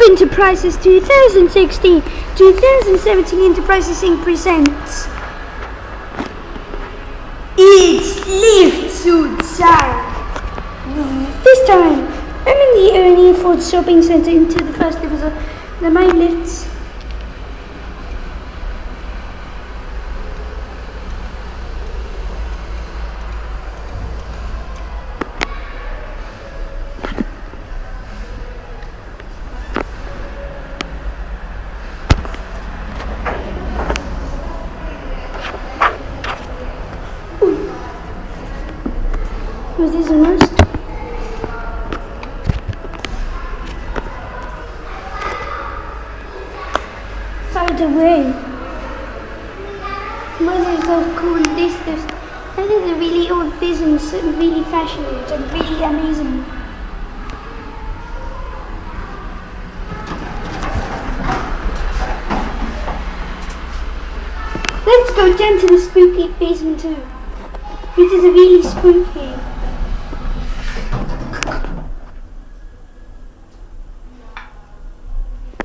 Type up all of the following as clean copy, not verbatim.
Enterprises 2016 2017 Enterprises Inc. presents It's Lift to Time. This time, I'm in the MN4 shopping center into the first level of the main lifts. Was this a must? By the way, what is so cool? This is a really old business, really fashionable and really amazing. Let's go down to the spooky basement too, which is really spooky.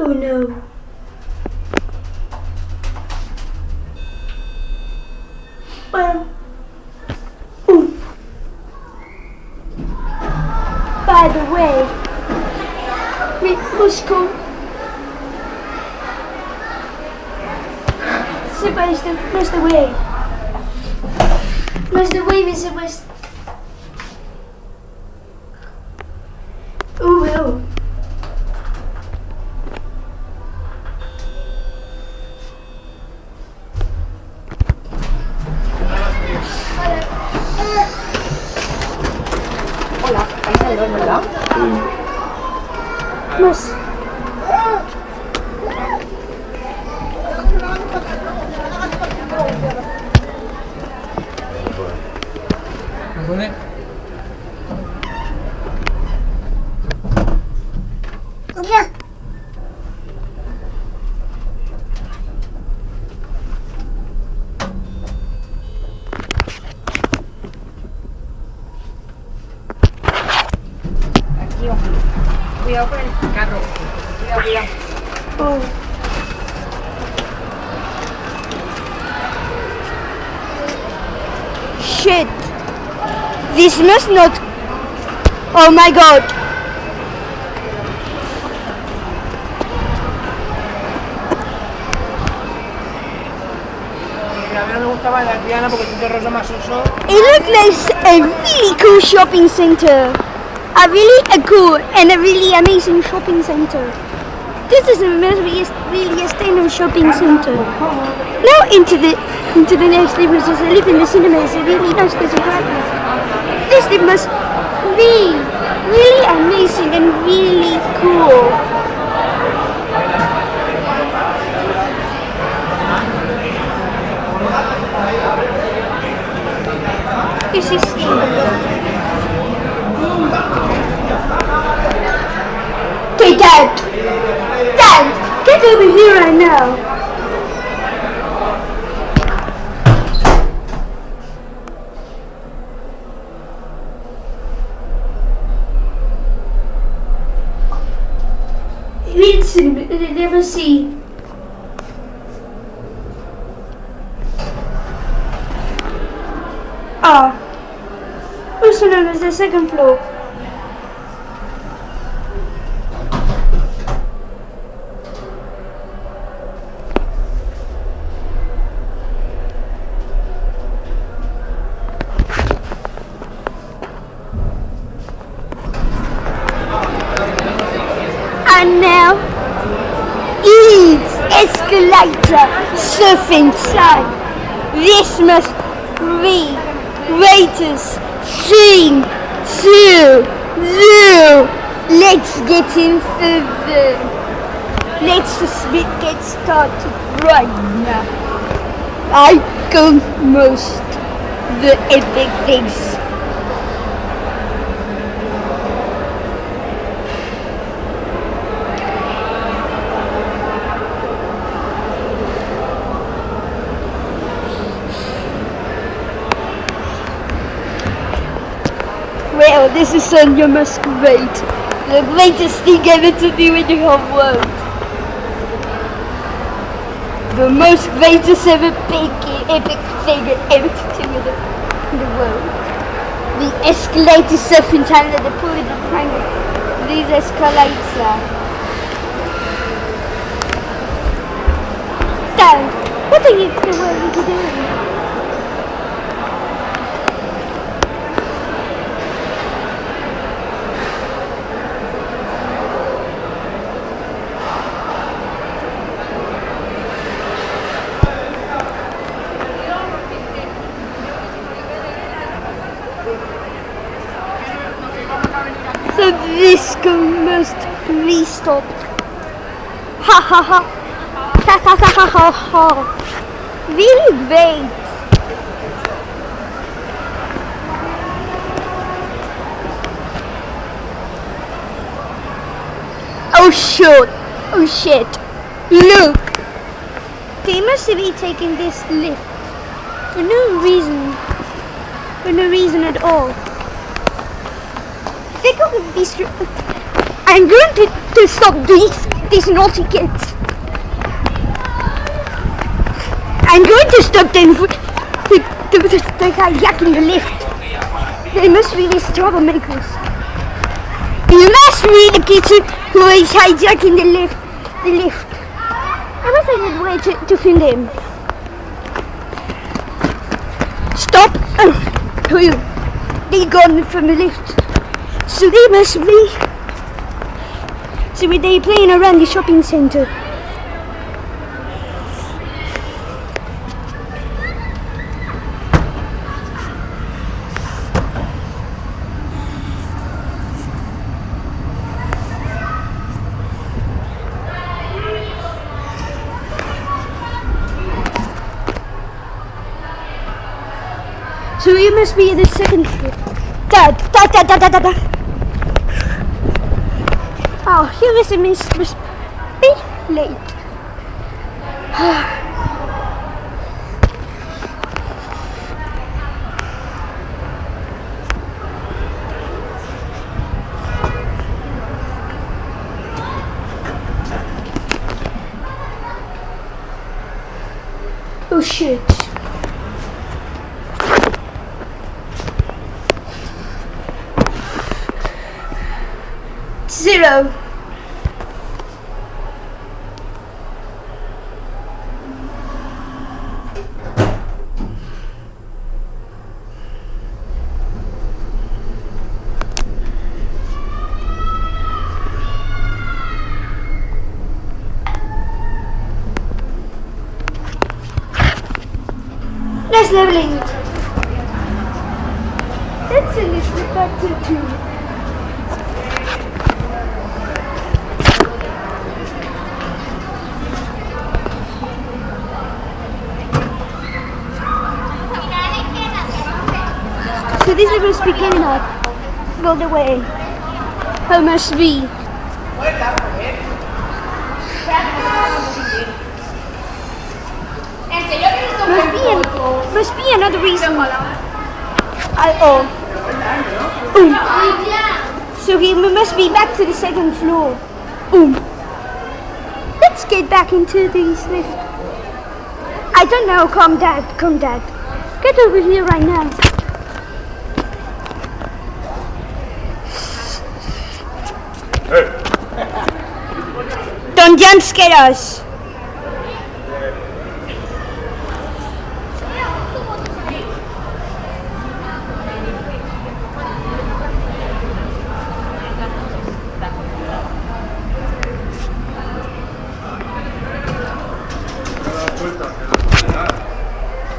Oh no. Well, by the way, let's go. Where's the way? Where's the way, Mr. West? Oh no. Hola, ¿estáis al horno, verdad? Más. ¿Dónde? Aquí va. Cuidado con el carro. Cuidado. Oh. Shit. This must not. Oh my god. A mí no me gustaba la Triana porque tiene un rollo más uso. It looks like a really cool shopping center. A really cool and a really amazing shopping center. This is a really standard shopping center. Now into the next level, as I live in the cinema, is a really nice place of practice. This thing must be really amazing and really cool. This is Okay, Dad! Dad! Get over here right now! Listen, never see. Also known as the second floor. And now, escalator, surf inside. This must be Raiders 3, 2, 0. Let's get in further. Let's just get started right now. I go most the epic things. Well, this is Sonia Masquerade. The greatest thing ever to do in the whole world. The most greatest ever big epic thing ever to do in the world. The escalator stuff in China, they put it behind these escalators. Dad, what are you doing? So this must be stopped. Ha ha ha. Ha ha ha ha ha ha. Really great. Oh shit. Oh shit. Look. They must be taking this lift for no reason. For no reason at all. They could be I'm going to stop these naughty kids. I'm going to stop them for hijacking the lift. They must be these troublemakers. You must be the kids who is hijacking the lift. I must find a way to find him. Stop! They gone from the lift. So they must be. So they playing around the shopping center. So you must be at the second floor. Da. Oh, here is a must be late. Oh shit. Zero. Nice leveling. Let's send this back to 2. So this must be getting up all the way. How must be? Must be another reason. So he must be back to the second floor. Let's get back into this lift. I don't know. Come, Dad. Get over here right now. Don't jump scare us.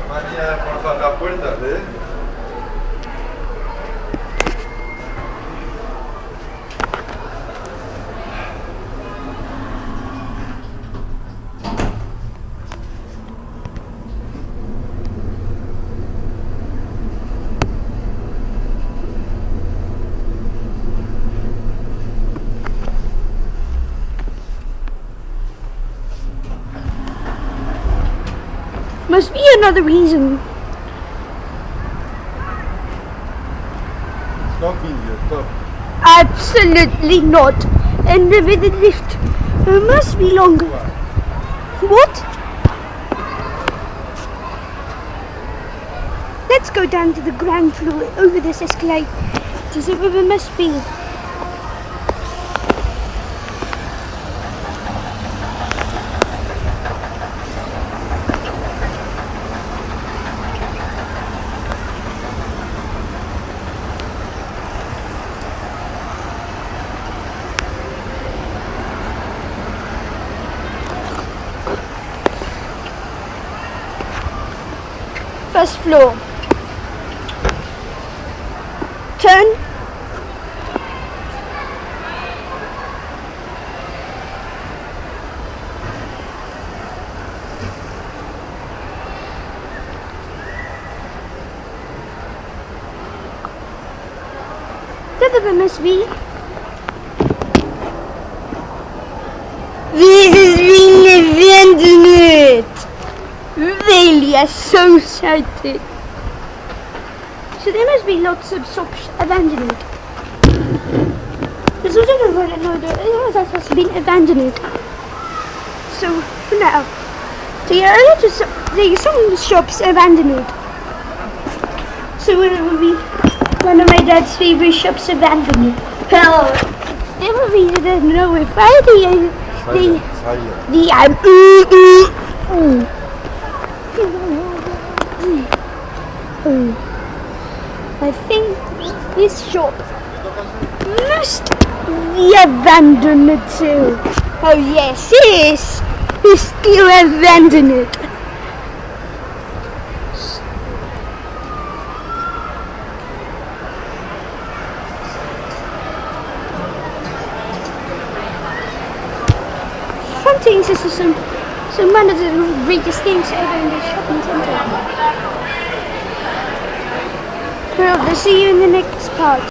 María, forzar las puertas, ¿eh? Must be another reason. Stop video, stop. Absolutely not. And with the lift, it must be longer. What? Let's go down to the ground floor over this escalator to see where it must be. First floor. Turn. That must be. This has been abandoned. Really, I'm so excited. So there must be lots of shops abandoned. There's also that has been abandoned. So for now, there are some shops abandoned. So it will be one of my dad's favorite shops abandoned. Well, there will be no if I think this shop must be abandoned too. Oh yes, it is. It's still abandoned. Some things this is some one of the greatest things ever in the shopping centre. Well, I'll see you in the next part.